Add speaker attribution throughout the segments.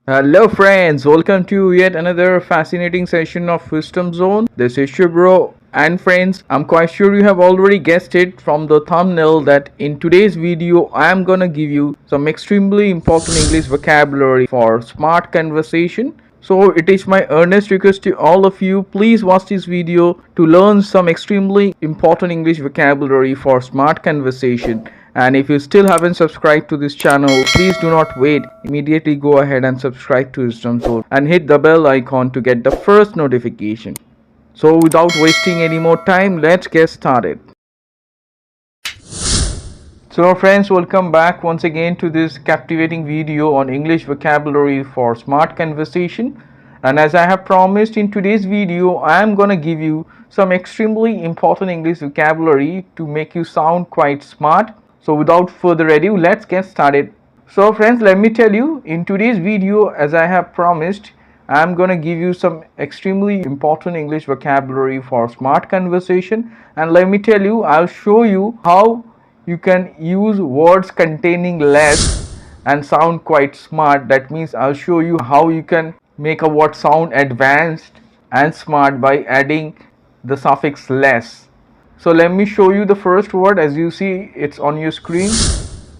Speaker 1: Hello friends, welcome to yet another fascinating session of Wisdom Zone. This is Shubro, and friends, I'm quite sure you have already guessed it from the thumbnail that in today's video I am gonna give you some extremely important English vocabulary for smart conversation. So it is my earnest request to all of you, please watch this video to learn some extremely important English vocabulary for smart conversation. And if you still haven't subscribed to this channel, please do not wait. Immediately go ahead and subscribe to Wisdom Zone and hit the bell icon to get the first notification. So without wasting any more time, let's get started. So friends, welcome back once again to this captivating video on English vocabulary for smart conversation. And as I have promised, in today's video I am gonna give you some extremely important English vocabulary to make you sound quite smart. So without further ado, let's get started. So friends, let me tell you, in today's video, as I have promised, I'm gonna give you some extremely important English vocabulary for smart conversation. And let me tell you, I'll show you how you can use words containing less and sound quite smart. That means I'll show you how you can make a word sound advanced and smart by adding the suffix less. So let me show you the first word. As you see, it's on your screen.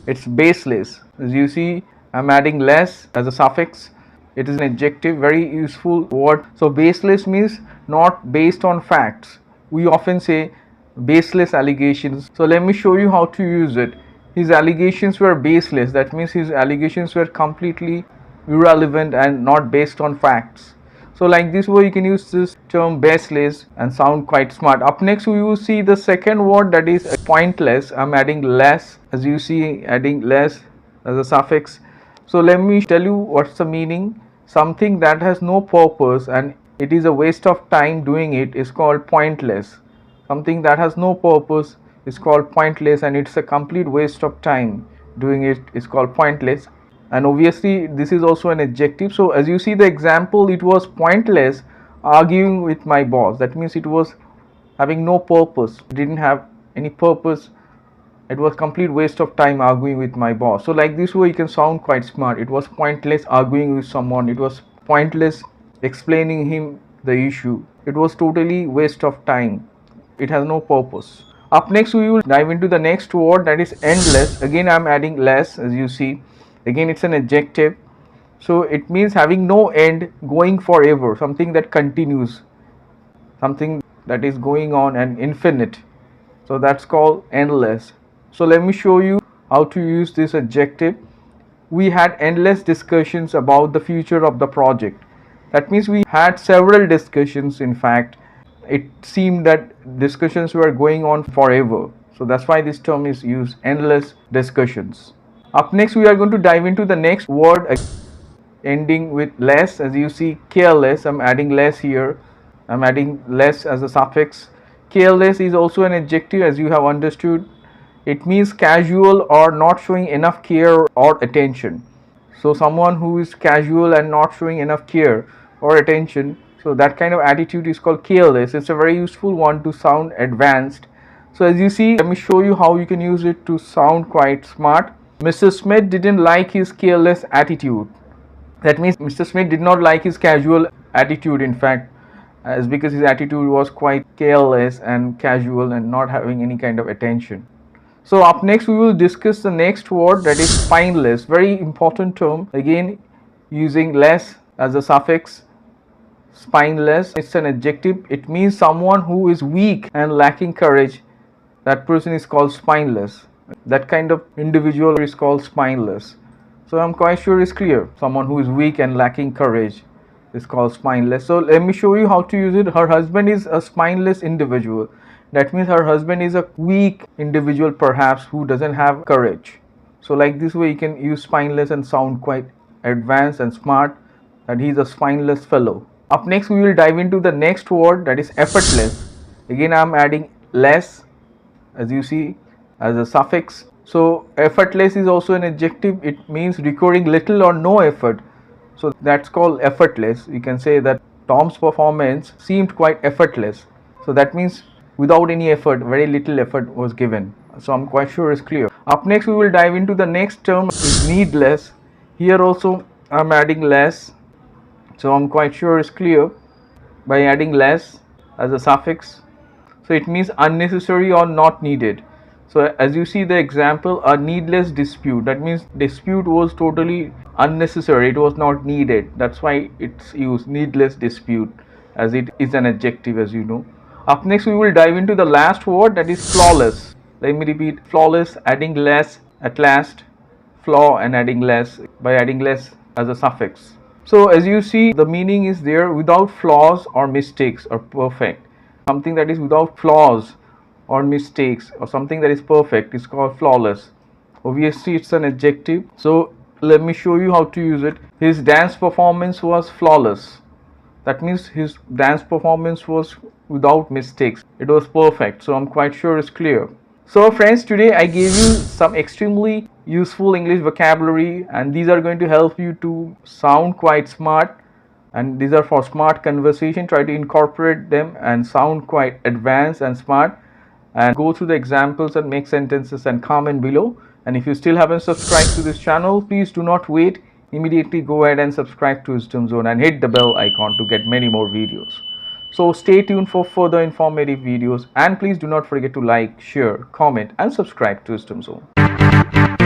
Speaker 1: It's baseless. As you see, I'm adding less as a suffix. It is an adjective, very useful word. So baseless means not based on facts. We often say baseless allegations. So let me show you how to use it. His allegations were baseless. That means his allegations were completely irrelevant and not based on facts. So like this way you can use this term baseless and sound quite smart. Up next we will see the second word, that is pointless. I'm adding less, as you see, adding less as a suffix. So let me tell you what's the meaning. Something that has no purpose and it is a waste of time doing it is called pointless. Something that has no purpose is called pointless, and it's a complete waste of time doing it is called pointless. And obviously this is also an adjective. So as you see the example, it was pointless arguing with my boss. That means it was having no purpose, it didn't have any purpose. It was complete waste of time arguing with my boss. So like this way you can sound quite smart. It was pointless arguing with someone. It was pointless explaining him the issue. It was totally waste of time. It has no purpose. Up next we will dive into the next word, that is endless. Again I'm adding less, as you see. Again it's an adjective. So it means having no end, going forever, something that continues, something that is going on and infinite. So that's called endless. So let me show you how to use this adjective. We had endless discussions about the future of the project. That means we had several discussions. In fact, it seemed that discussions were going on forever. So that's why this term is used, endless discussions. Up next we are going to dive into the next word ending with less. As you see, careless. I'm adding less here. I'm adding less as a suffix. Careless is also an adjective, as you have understood. It means casual or not showing enough care or attention. So someone who is casual and not showing enough care or attention, so that kind of attitude is called careless. It's a very useful one to sound advanced. So as you see, let me show you how you can use it to sound quite smart. Mr. Smith didn't like his careless attitude. That means Mr. Smith did not like his casual attitude, in fact, as because his attitude was quite careless and casual and not having any kind of attention. So up next we will discuss the next word, that is spineless. Very important term, again using less as a suffix. Spineless, it's an adjective. It means someone who is weak and lacking courage. That person is called spineless. That kind of individual is called spineless. So I'm quite sure it's clear. Someone who is weak and lacking courage is called spineless. So let me show you how to use it. Her husband is a spineless individual. That means her husband is a weak individual, perhaps, who doesn't have courage. So like this way you can use spineless and sound quite advanced and smart, that he's a spineless fellow. Up next we will dive into the next word, that is effortless. Again I'm adding less, as you see, as a suffix. So effortless is also an adjective. It means requiring little or no effort. So that's called effortless. You can say that Tom's performance seemed quite effortless. So that means without any effort, very little effort was given. So I'm quite sure it's clear. Up next we will dive into the next term, is needless. Here also I'm adding less, so I'm quite sure it's clear. By adding less as a suffix, so it means unnecessary or not needed. So as you see the example, a needless dispute, that means dispute was totally unnecessary, it was not needed. That's why it's used, needless dispute, as it is an adjective, as you know. Up next we will dive into the last word, that is flawless. Let me repeat, flawless, adding less at last, flaw and adding less, by adding less as a suffix. So as you see, the meaning is there, without flaws or mistakes, or perfect. Something that is without flaws or mistakes, or something that is perfect, is called flawless. Obviously it's an adjective, so let me show you how to use it. His dance performance was flawless. That means his dance performance was without mistakes, it was perfect. So I'm quite sure it's clear. So friends, today I gave you some extremely useful English vocabulary, and these are going to help you to sound quite smart, and these are for smart conversation. Try to incorporate them and sound quite advanced and smart, and go through the examples and make sentences and comment below. And if you still haven't subscribed to this channel, please do not wait, immediately go ahead and subscribe to Wisdom Zone and hit the bell icon to get many more videos. So stay tuned for further informative videos, and please do not forget to like, share, comment and subscribe to Wisdom Zone.